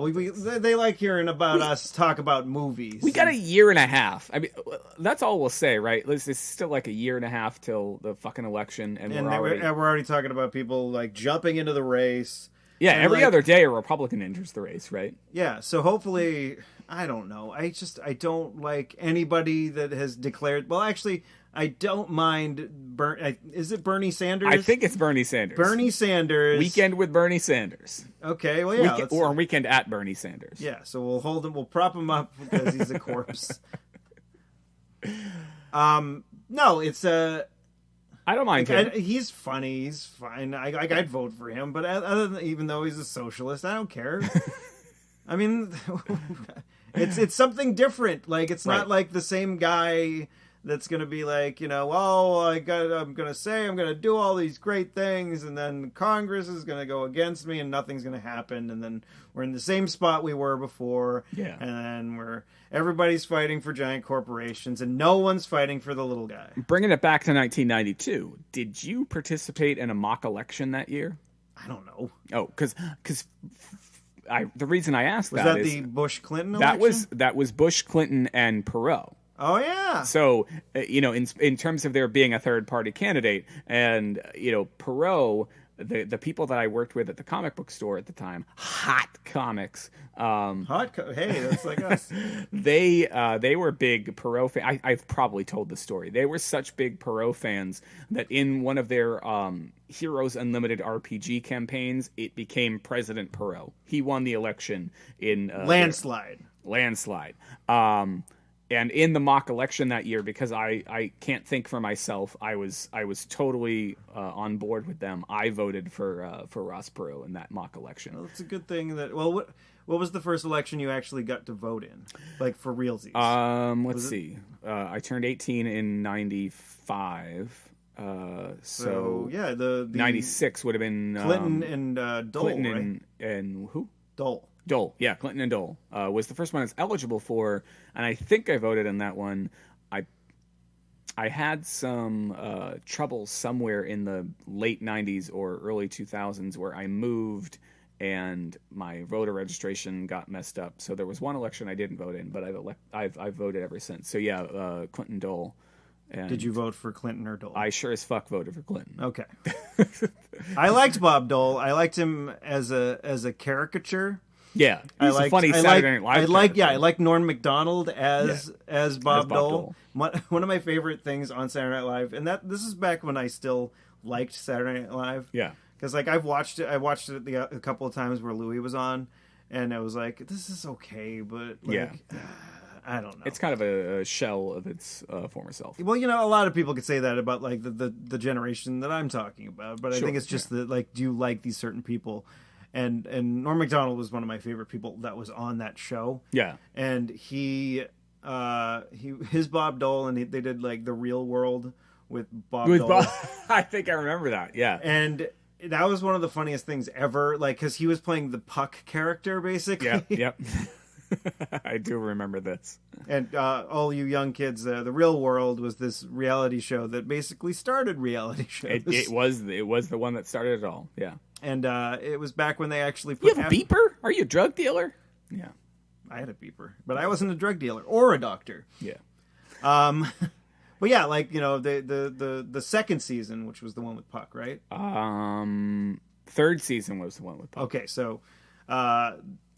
they like hearing about us talk about movies. We got a year and a half. I mean, that's all we'll say, right? It's still like a year and a half till the fucking election, and we're already talking about people like jumping into the race. Yeah, and every other day a Republican enters the race, right? Yeah, so hopefully, I don't know. I don't like anybody that has declared. Well, actually, I don't mind. Is it Bernie Sanders? I think it's Bernie Sanders. Bernie Sanders. Weekend with Bernie Sanders. Okay, well, yeah. Or weekend at Bernie Sanders. Yeah, so we'll hold him. We'll prop him up because he's a corpse. No, it's a. I don't mind him. He's funny. He's fine. I'd vote for him. But other than, even though he's a socialist, I don't care. I mean, it's something different. Like it's not like the same guy that's going to be like, I'm going to do all these great things, and then Congress is going to go against me, and nothing's going to happen, and then we're in the same spot we were before. Yeah. And then everybody's fighting for giant corporations, and no one's fighting for the little guy. Bringing it back to 1992, did you participate in a mock election that year? I don't know. Oh, because the reason I asked was that the Bush Clinton election? That was Bush, Clinton, and Perot. Oh yeah. So in terms of there being a third party candidate, and Perot, the people that I worked with at the comic book store at the time, Hot Comics. Hey, that's like us. They were big Perot fans. I've probably told the story. They were such big Perot fans that in one of their Heroes Unlimited RPG campaigns, it became President Perot. He won the election in landslide. And in the mock election that year, because I can't think for myself, I was totally on board with them. I voted for Ross Perot in that mock election. Well, it's a good thing that. Well, what was the first election you actually got to vote in, like for realsies? Let's see. I turned 18 in 95. So yeah, the 96 would have been Clinton and Dole, Clinton right? and who? Dole, yeah, Clinton and Dole was the first one I was eligible for, and I think I voted in that one. I had some trouble somewhere in the late 90s or early 2000s where I moved and my voter registration got messed up. So there was one election I didn't vote in, but I've voted ever since. So yeah, Clinton, Dole. And did you vote for Clinton or Dole? I sure as fuck voted for Clinton. Okay. I liked Bob Dole. I liked him as a caricature. Yeah, he's a funny Saturday Night Live. I like Norm Macdonald as Bob Dole. One of my favorite things on Saturday Night Live, and this is back when I still liked Saturday Night Live. Yeah, because like I watched it a couple of times where Louis was on, and I was like, this is okay, but I don't know. It's kind of a shell of its former self. Well, a lot of people could say that about like the generation that I'm talking about, but I think it's just that like, do you like these certain people? And Norm Macdonald was one of my favorite people that was on that show. Yeah, and his Bob Dole, and they did like The Real World with Bob Dole. I think I remember that. Yeah, and that was one of the funniest things ever. Like, because he was playing the Puck character basically. Yep. I do remember this. And all you young kids, The Real World was this reality show that basically started reality shows. It was the one that started it all. Yeah. And it was back when they actually put... You have a beeper? Are you a drug dealer? Yeah. I had a beeper, but I wasn't a drug dealer or a doctor. Yeah. But yeah, like, the second season, which was the one with Puck, right? Third season was the one with Puck. Okay, so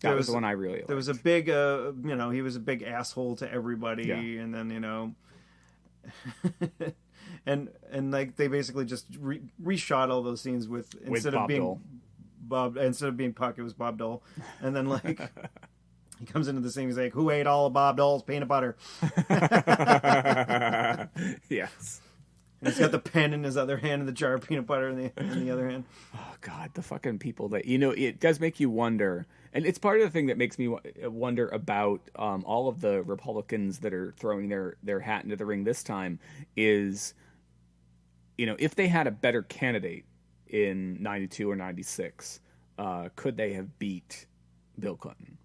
That was the one I really liked. There was a big, he was a big asshole to everybody, and then and like they basically just reshot all those scenes with instead of being Puck, it was Bob Dole, and then like he comes into the scene, he's like, "Who ate all of Bob Dole's peanut butter?" Yes. And he's got the pen in his other hand and the jar of peanut butter in the other hand. Oh God, the fucking people that it does make you wonder, and it's part of the thing that makes me wonder about all of the Republicans that are throwing their hat into the ring this time. Is if they had a better candidate in 92 or 96, could they have beat Bill Clinton?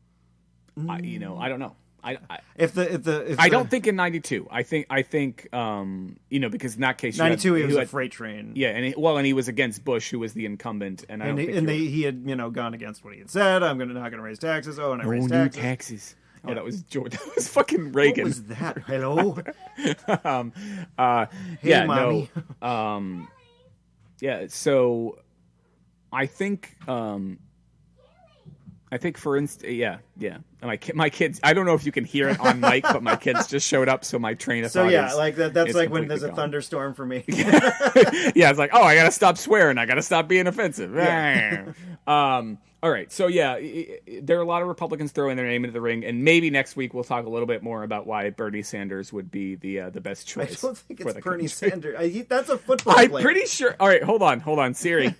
I don't know. I don't think in 92. I think because in that case 92 he was a freight train. Yeah, and he was against Bush, who was the incumbent, and he had gone against what he had said. I'm not going to raise taxes. Oh, and I raised taxes. Oh, yeah. That was George. That was fucking Reagan. What was that? Hello. Hey, mommy. No. Yeah. So, I think. For instance, yeah. My kids. I don't know if you can hear it on mic, but my kids just showed up, so my train of thought. So yeah, like that's like when there's a thunderstorm for me. Yeah, it's like, oh, I gotta stop swearing. I gotta stop being offensive. Yeah. All right. So yeah, there are a lot of Republicans throwing their name into the ring, and maybe next week we'll talk a little bit more about why Bernie Sanders would be the best choice. I don't think it's Bernie Sanders. That's a football player. I'm pretty sure. All right, hold on, Siri.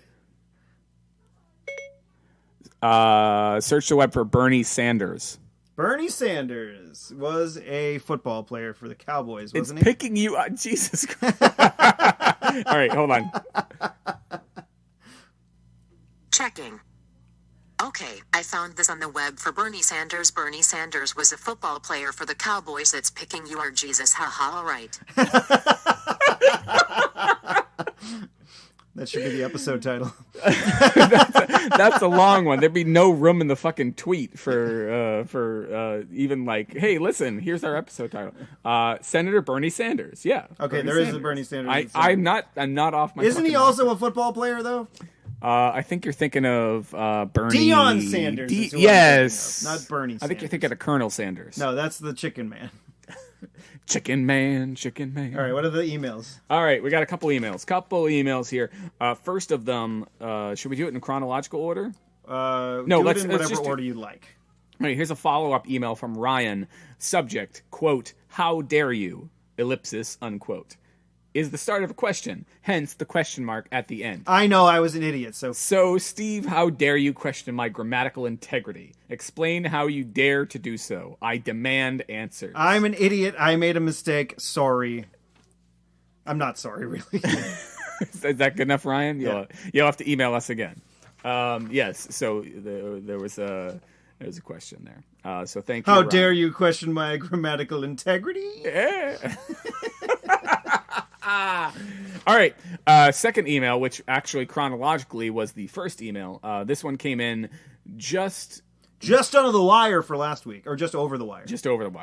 Search the web for Bernie Sanders. Bernie Sanders was a football player for the Cowboys, wasn't he? It's picking you up. Jesus Christ. All right, hold on. Checking. Okay, I found this on the web for Bernie Sanders. Bernie Sanders was a football player for the Cowboys. That's picking you are Jesus. Haha, all right. That should be the episode title. That's a long one. There'd be no room in the fucking tweet for even like, hey, listen, here's our episode title. Senator Bernie Sanders. Yeah. Okay, there is a Bernie Sanders. I'm not off my. Isn't he also a football player though? I think you're thinking of Bernie. Deion Sanders. Yes. Not Bernie Sanders. I think you're thinking of Colonel Sanders. No, that's the Chicken Man. Chicken man. All right, what are the emails? All right, we got a couple emails here. First of them, should we do it in chronological order? No, let's in whatever order you like. All right, here's a follow-up email from Ryan. Subject, quote, how dare you, ellipsis, unquote. Is the start of a question, hence the question mark at the end. I know, I was an idiot, so... So, Steve, how dare you question my grammatical integrity? Explain how you dare to do so. I demand answers. I'm an idiot. I made a mistake. Sorry. I'm not sorry, really. Is that good enough, Ryan? Yeah. You'll have to email us again. Yes, so there was a question there. So thank you, How Ryan. dare you question my grammatical integrity? Yeah. All right. Second email, which actually chronologically was the first email. This one came in just under the wire for last week, or just over the wire. Just over the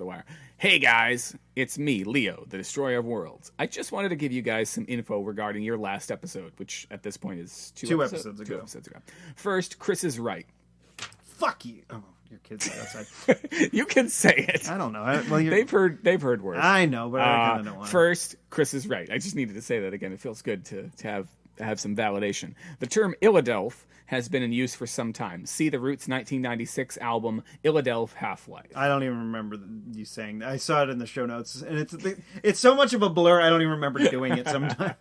wire. Hey guys, it's me, Leo, the Destroyer of Worlds. I just wanted to give you guys some info regarding your last episode, which at this point is two episodes ago. First, Chris is right. Fuck you. Oh, your kids are outside. You can say it. I don't know. They've heard words. I know, but I kind of don't want to. First, Chris is right. I just needed to say that again. It feels good to have some validation. The term Illadelph has been in use for some time. See the Roots 1996 album Illadelph Half-Life. I don't even remember you saying that. I saw it in the show notes, and it's so much of a blur. I don't even remember doing it sometimes.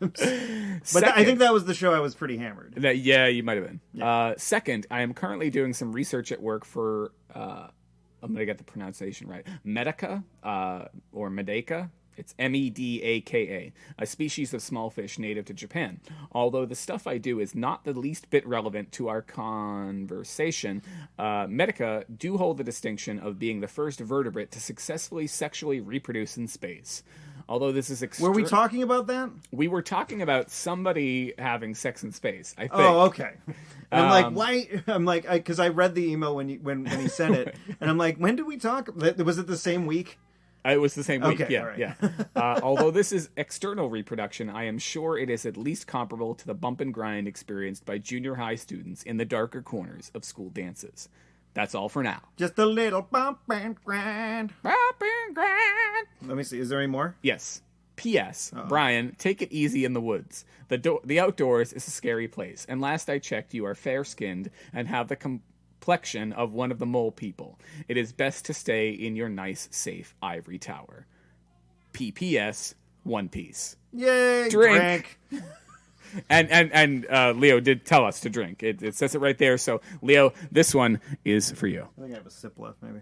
But I think that was the show I was pretty hammered. Yeah, you might have been. Yeah. Second, I am currently doing some research at work for I'm going to get the pronunciation right. Medica or Medaka. It's Medaka, a species of small fish native to Japan. Although the stuff I do is not the least bit relevant to our conversation, Medica do hold the distinction of being the first vertebrate to successfully sexually reproduce in space. Although this is Were we talking about that? We were talking about somebody having sex in space, I think. Oh, okay. And I'm like, why? I'm like, because I read the email when he sent it, and I'm like, when did we talk? Was it the same week? It was the same week, okay, yeah, right. Yeah. Although this is external reproduction, I am sure it is at least comparable to the bump and grind experienced by junior high students in the darker corners of school dances. That's all for now. Just a little bump and grind. Bump and grind. Let me see. Is there any more? Yes. P.S. Brian, take it easy in the woods. The outdoors is a scary place. And last I checked, you are fair-skinned and have the complexion of one of the mole people. It is best to stay in your nice, safe ivory tower. P.P.S. One Piece. Yay! Drink. And Leo did tell us to drink. It says it right there. So, Leo, this one is for you. I think I have a sip left, maybe.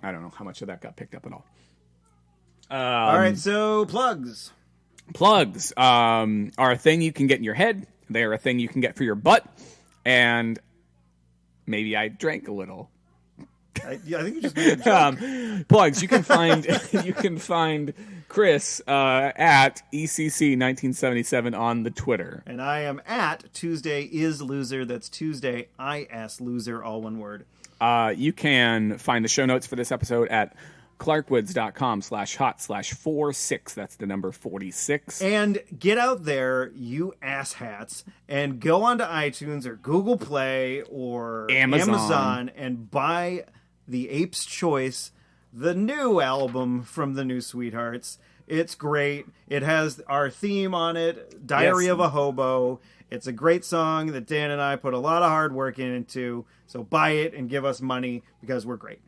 I don't know how much of that got picked up at all. All right, so plugs. Plugs are a thing you can get in your head. They are a thing you can get for your butt. And maybe I drank a little. I think you just made a joke. Plugs. You can find Chris at ECC1977 on the Twitter. And I am at Tuesday is Loser. That's Tuesday IS Loser, all one word. You can find the show notes for this episode at clarkwoods.com/hot/46. That's the number 46. And get out there, you asshats, and go onto iTunes or Google Play or Amazon and buy The Ape's Choice, the new album from the New Sweethearts. It's great. It has our theme on it, Diary of a Hobo. It's a great song that Dan and I put a lot of hard work into. So buy it and give us money because we're great.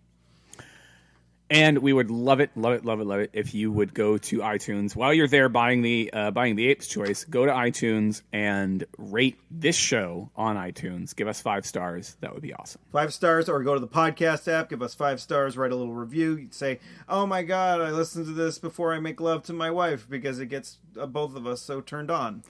And we would love it if you would go to iTunes while you're there buying the Ape's Choice. Go to iTunes and rate this show on iTunes. Give us 5 stars. That would be awesome. 5 stars, or go to the podcast app. Give us 5 stars. Write a little review. You'd say, "Oh my God, I listened to this before I make love to my wife because it gets both of us so turned on."